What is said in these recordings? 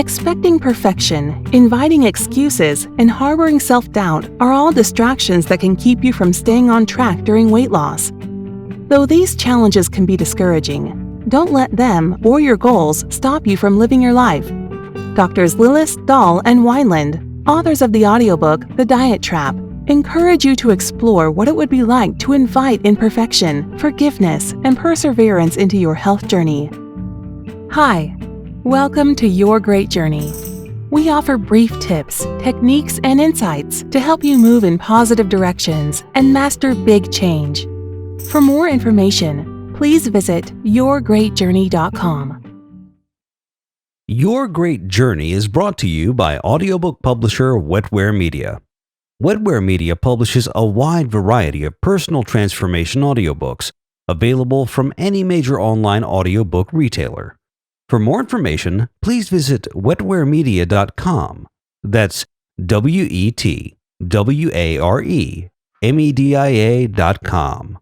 Expecting perfection, inviting excuses, and harboring self-doubt are all distractions that can keep you from staying on track during weight loss. Though these challenges can be discouraging, don't let them or your goals stop you from living your life. Drs. Lillis, Dahl, and Weineland, authors of the audiobook The Diet Trap, encourage you to explore what it would be like to invite imperfection, forgiveness, and perseverance into your health journey. Hi, welcome to Your Great Journey. We offer brief tips, techniques, and insights to help you move in positive directions and master big change. For more information, please visit yourgreatjourney.com. Your Great Journey is brought to you by audiobook publisher Wetware Media. Wetware Media publishes a wide variety of personal transformation audiobooks available from any major online audiobook retailer. For more information, please visit wetwaremedia.com. That's wetwaremedia.com.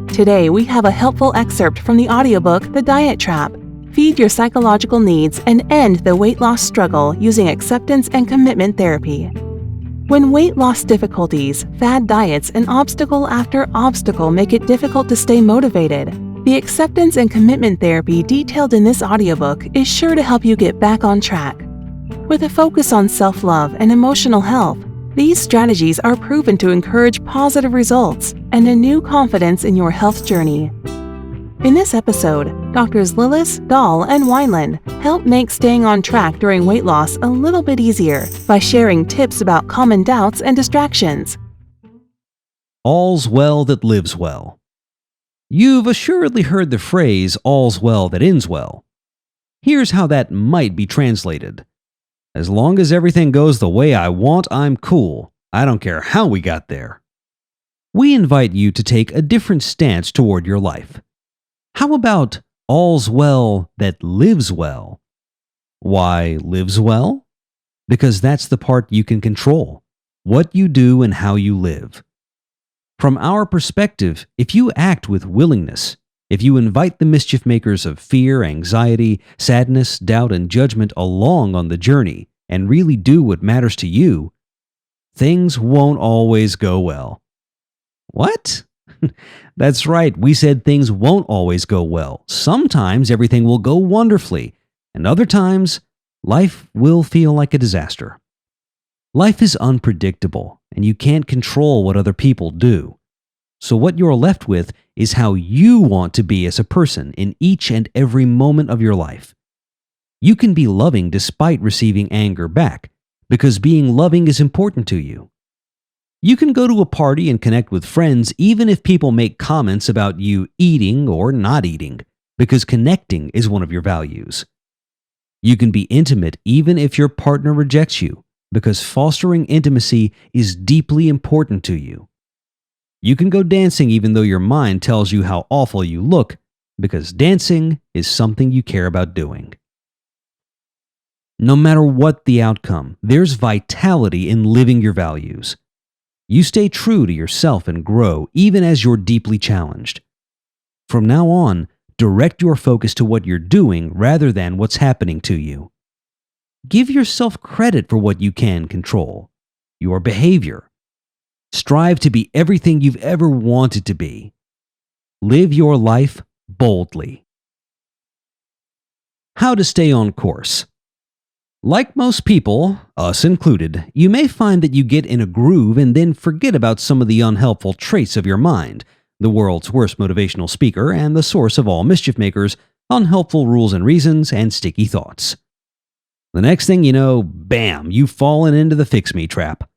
Today, we have a helpful excerpt from the audiobook The Diet Trap. Feed your psychological needs and end the weight loss struggle using acceptance and commitment therapy. When weight loss difficulties, fad diets, and obstacle after obstacle make it difficult to stay motivated, the acceptance and commitment therapy detailed in this audiobook is sure to help you get back on track. With a focus on self-love and emotional health, these strategies are proven to encourage positive results and a new confidence in your health journey. In this episode, Drs. Lillis, Dahl, and Weineland help make staying on track during weight loss a little bit easier by sharing tips about common doubts and distractions. All's well that lives well. You've assuredly heard the phrase, all's well that ends well. Here's how that might be translated. As long as everything goes the way I want, I'm cool. I don't care how we got there. We invite you to take a different stance toward your life. How about all's well that lives well? Why lives well? Because that's the part you can control, what you do and how you live. From our perspective, if you act with willingness, if you invite the mischief makers of fear, anxiety, sadness, doubt, and judgment along on the journey and really do what matters to you, things won't always go well. What? That's right, we said things won't always go well. Sometimes everything will go wonderfully, and other times, life will feel like a disaster. Life is unpredictable, and you can't control what other people do. So what you're left with is how you want to be as a person in each and every moment of your life. You can be loving despite receiving anger back, because being loving is important to you. You can go to a party and connect with friends even if people make comments about you eating or not eating, because connecting is one of your values. You can be intimate even if your partner rejects you, because fostering intimacy is deeply important to you. You can go dancing even though your mind tells you how awful you look, because dancing is something you care about doing. No matter what the outcome, there's vitality in living your values. You stay true to yourself and grow even as you're deeply challenged. From now on, direct your focus to what you're doing rather than what's happening to you. Give yourself credit for what you can control, your behavior. Strive to be everything you've ever wanted to be. Live your life boldly. How to stay on course. Like most people, us included, you may find that you get in a groove and then forget about some of the unhelpful traits of your mind, the world's worst motivational speaker and the source of all mischief makers, unhelpful rules and reasons, and sticky thoughts. The next thing you know, bam, you've fallen into the fix-me trap.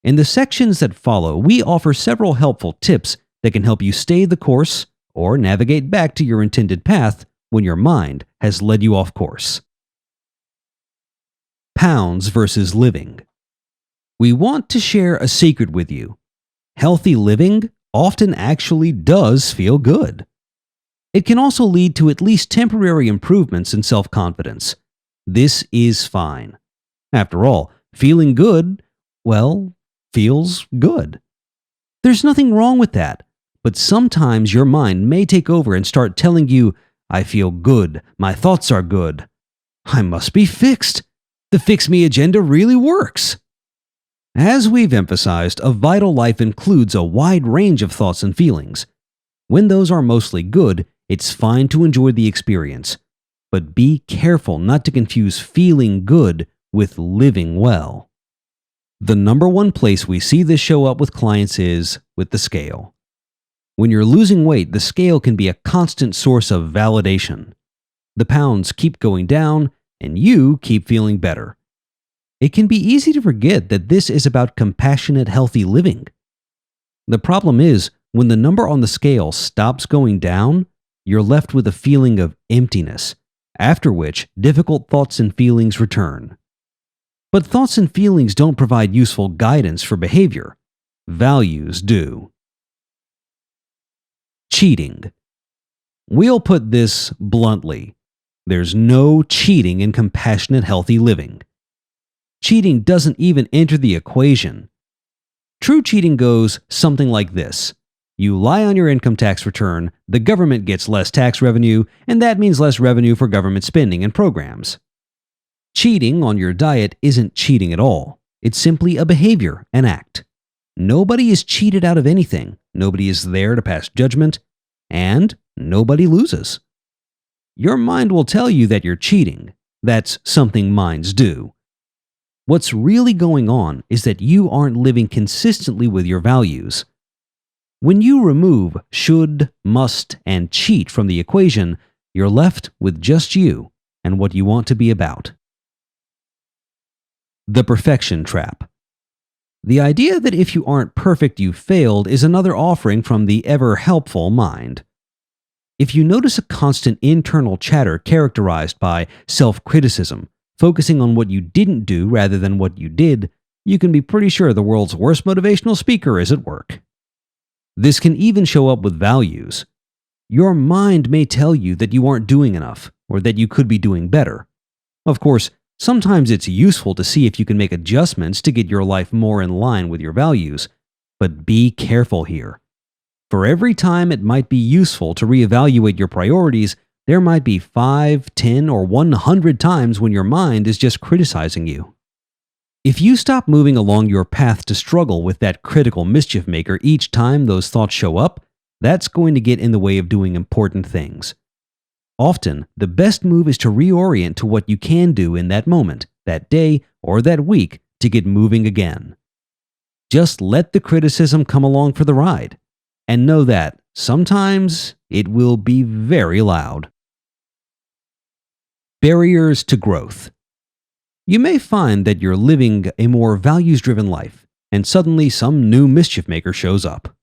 In the sections that follow, we offer several helpful tips that can help you stay the course or navigate back to your intended path when your mind has led you off course. Pounds versus living. We want to share a secret with you. Healthy living often actually does feel good. It can also lead to at least temporary improvements in self-confidence. This is fine. After all, feeling good, well, feels good. There's nothing wrong with that, but sometimes your mind may take over and start telling you, I feel good. My thoughts are good. I must be fixed. The Fix Me agenda really works. As we've emphasized, a vital life includes a wide range of thoughts and feelings. When those are mostly good, it's fine to enjoy the experience. But be careful not to confuse feeling good with living well. The number one place we see this show up with clients is with the scale. When you're losing weight, the scale can be a constant source of validation. The pounds keep going down, and you keep feeling better. It can be easy to forget that this is about compassionate, healthy living. The problem is, when the number on the scale stops going down, you're left with a feeling of emptiness, after which difficult thoughts and feelings return. But thoughts and feelings don't provide useful guidance for behavior. Values do. Cheating. We'll put this bluntly. There's no cheating in compassionate, healthy living. Cheating doesn't even enter the equation. True cheating goes something like this. You lie on your income tax return, the government gets less tax revenue, and that means less revenue for government spending and programs. Cheating on your diet isn't cheating at all. It's simply a behavior, an act. Nobody is cheated out of anything. Nobody is there to pass judgment, and nobody loses. Your mind will tell you that you're cheating. That's something minds do. What's really going on is that you aren't living consistently with your values. When you remove should, must, and cheat from the equation, you're left with just you and what you want to be about. The perfection trap. The idea that if you aren't perfect, you failed is another offering from the ever-helpful mind. If you notice a constant internal chatter characterized by self-criticism, focusing on what you didn't do rather than what you did, you can be pretty sure the world's worst motivational speaker is at work. This can even show up with values. Your mind may tell you that you aren't doing enough, or that you could be doing better. Of course, sometimes it's useful to see if you can make adjustments to get your life more in line with your values, but be careful here. For every time it might be useful to reevaluate your priorities, there might be 5, 10, or 100 times when your mind is just criticizing you. If you stop moving along your path to struggle with that critical mischief maker each time those thoughts show up, that's going to get in the way of doing important things. Often, the best move is to reorient to what you can do in that moment, that day, or that week to get moving again. Just let the criticism come along for the ride, and know that sometimes it will be very loud. Barriers to growth. You may find that you're living a more values-driven life, and suddenly some new mischief maker shows up.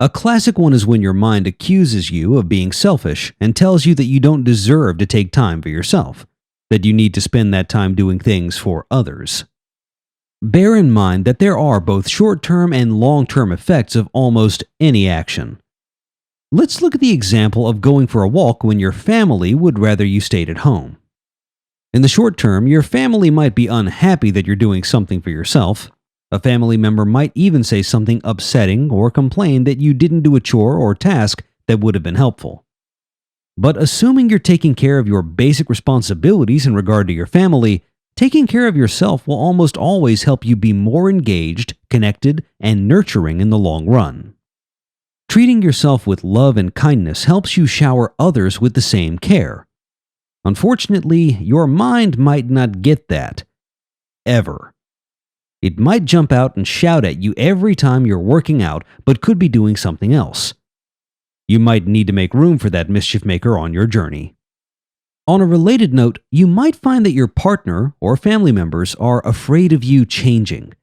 A classic one is when your mind accuses you of being selfish and tells you that you don't deserve to take time for yourself, that you need to spend that time doing things for others. Bear in mind that there are both short-term and long-term effects of almost any action. Let's look at the example of going for a walk when your family would rather you stayed at home. In the short term, your family might be unhappy that you're doing something for yourself. A family member might even say something upsetting or complain that you didn't do a chore or task that would have been helpful. But assuming you're taking care of your basic responsibilities in regard to your family, taking care of yourself will almost always help you be more engaged, connected, and nurturing in the long run. Treating yourself with love and kindness helps you shower others with the same care. Unfortunately, your mind might not get that. Ever. It might jump out and shout at you every time you're working out, but could be doing something else. You might need to make room for that mischief maker on your journey. On a related note, you might find that your partner or family members are afraid of you changing.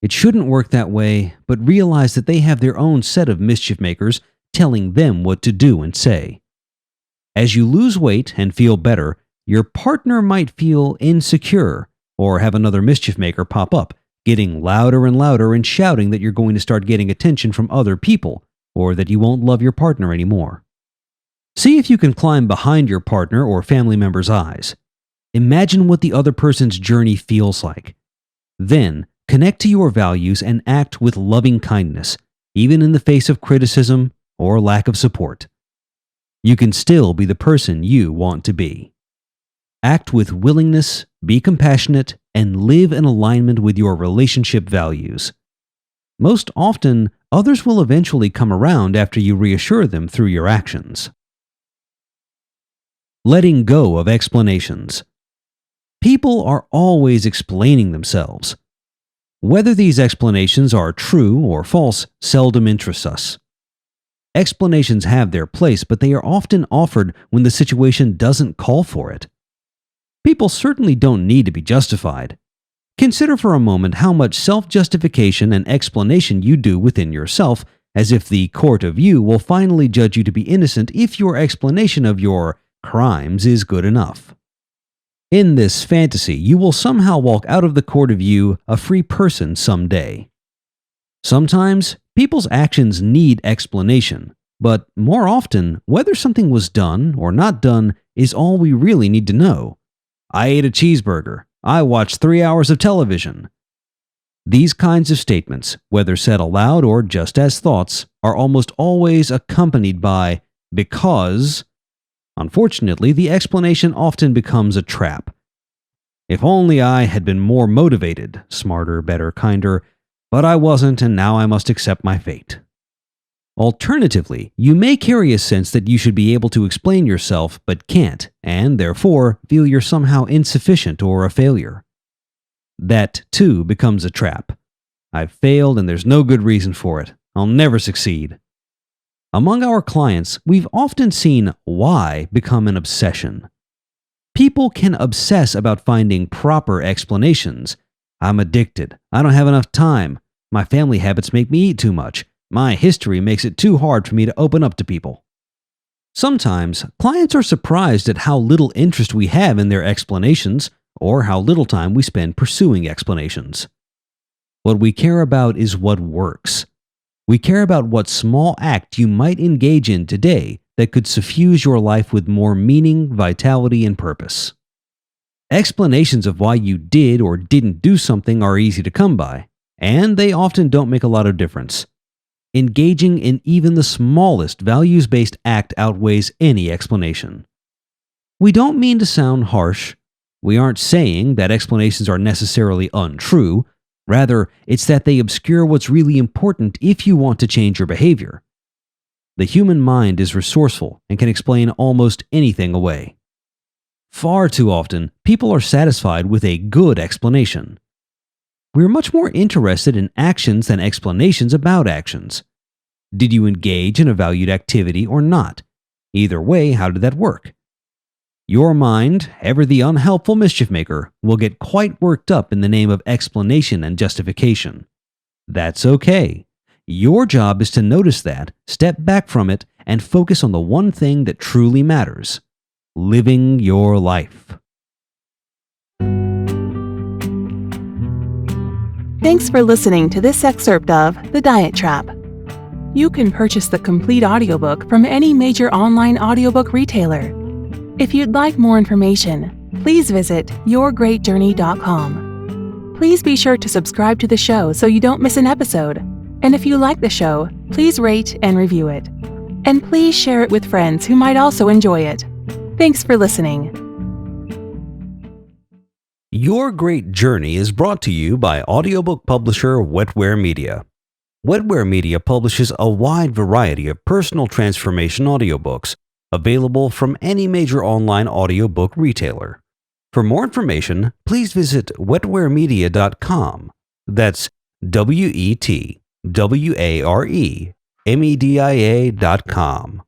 It shouldn't work that way, but realize that they have their own set of mischief makers telling them what to do and say. As you lose weight and feel better, your partner might feel insecure or have another mischief maker pop up, getting louder and louder and shouting that you're going to start getting attention from other people or that you won't love your partner anymore. See if you can climb behind your partner or family member's eyes. Imagine what the other person's journey feels like. Then, connect to your values and act with loving kindness, even in the face of criticism or lack of support. you can still be the person you want to be. Act with willingness, be compassionate, and live in alignment with your relationship values. Most often, others will eventually come around after you reassure them through your actions. Letting go of explanations. People are always explaining themselves. Whether these explanations are true or false seldom interests us. Explanations have their place, but they are often offered when the situation doesn't call for it. People certainly don't need to be justified. Consider for a moment how much self-justification and explanation you do within yourself, as if the court of view will finally judge you to be innocent if your explanation of your crimes is good enough. In this fantasy, you will somehow walk out of the court of view a free person someday. Sometimes, people's actions need explanation, but more often, whether something was done or not done is all we really need to know. I ate a cheeseburger. I watched 3 hours of television. These kinds of statements, whether said aloud or just as thoughts, are almost always accompanied by because. Unfortunately, the explanation often becomes a trap. If only I had been more motivated, smarter, better, kinder, but I wasn't, and now I must accept my fate. Alternatively, you may carry a sense that you should be able to explain yourself but can't, and therefore feel you're somehow insufficient or a failure. That, too, becomes a trap. I've failed and there's no good reason for it. I'll never succeed. Among our clients, we've often seen why become an obsession. People can obsess about finding proper explanations. I'm addicted. I don't have enough time. My family habits make me eat too much. My history makes it too hard for me to open up to people. Sometimes, clients are surprised at how little interest we have in their explanations, or how little time we spend pursuing explanations. What we care about is what works. We care about what small act you might engage in today that could suffuse your life with more meaning, vitality, and purpose. Explanations of why you did or didn't do something are easy to come by, and they often don't make a lot of difference. Engaging in even the smallest values-based act outweighs any explanation. We don't mean to sound harsh. We aren't saying that explanations are necessarily untrue. Rather, it's that they obscure what's really important if you want to change your behavior. The human mind is resourceful and can explain almost anything away. Far too often, people are satisfied with a good explanation. We're much more interested in actions than explanations about actions. Did you engage in a valued activity or not? Either way, how did that work? Your mind, ever the unhelpful mischief maker, will get quite worked up in the name of explanation and justification. That's okay. Your job is to notice that, step back from it, and focus on the one thing that truly matters: living your life. Thanks for listening to this excerpt of The Diet Trap. You can purchase the complete audiobook from any major online audiobook retailer. If you'd like more information, please visit yourgreatjourney.com. Please be sure to subscribe to the show so you don't miss an episode. And if you like the show, please rate and review it. And please share it with friends who might also enjoy it. Thanks for listening. Your Great Journey is brought to you by audiobook publisher Wetware Media. Wetware Media publishes a wide variety of personal transformation audiobooks available from any major online audiobook retailer. For more information, please visit wetwaremedia.com. That's WETWAREMEDIA.com.